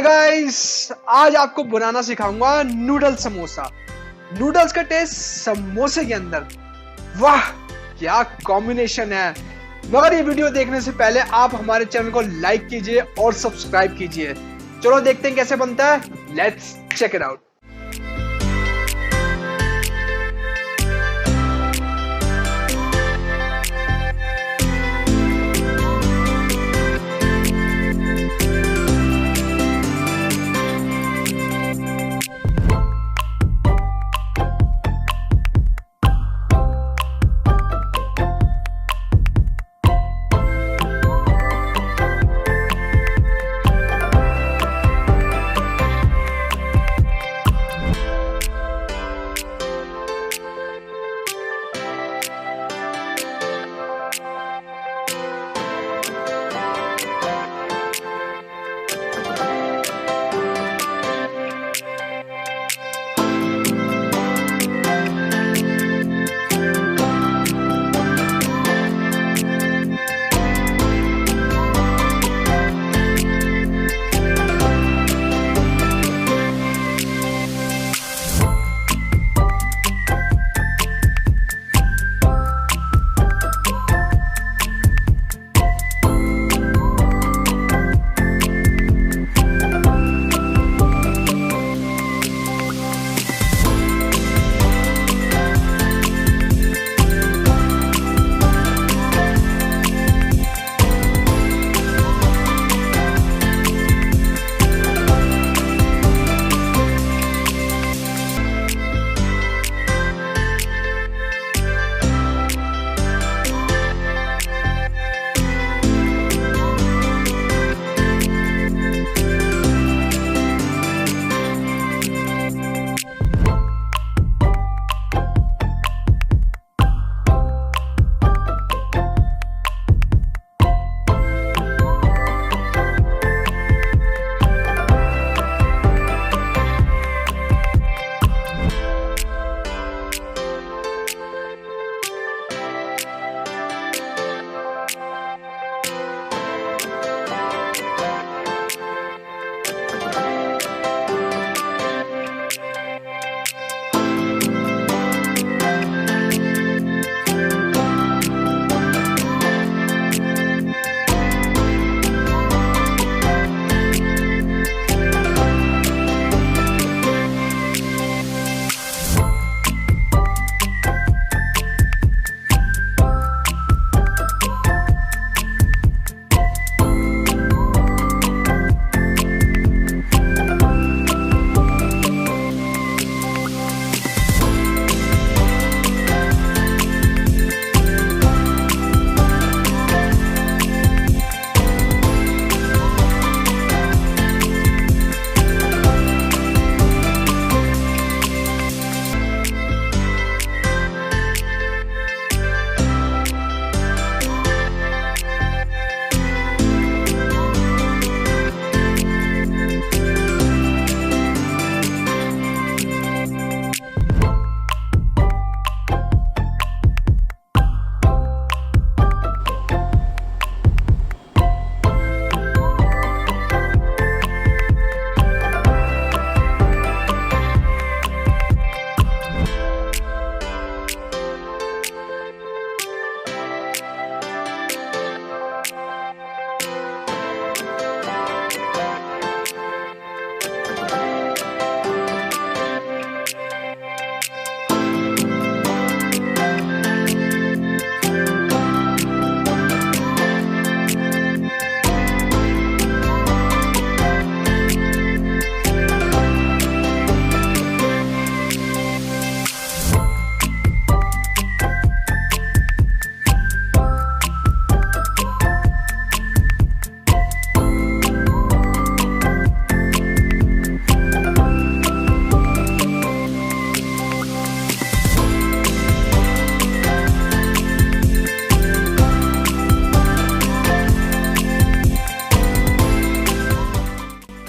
Hi guys, आज आपको बनाना सिखाऊंगा नूडल्स समोसा। नूडल्स का टेस्ट समोसे के अंदर, वाह क्या कॉम्बिनेशन है। मगर ये वीडियो देखने से पहले आप हमारे चैनल को लाइक कीजिए और सब्सक्राइब कीजिए। चलो देखते हैं कैसे बनता है, लेट्स चेक इट आउट।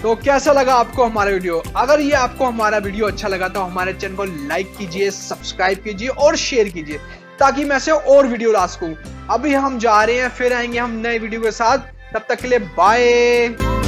तो कैसा लगा आपको हमारा वीडियो? अगर ये आपको हमारा वीडियो अच्छा लगा तो हमारे चैनल को लाइक कीजिए, सब्सक्राइब कीजिए और शेयर कीजिए ताकि मैं ऐसे और वीडियो ला सकूं। अभी हम जा रहे हैं, फिर आएंगे हम नए वीडियो के साथ। तब तक के लिए बाय।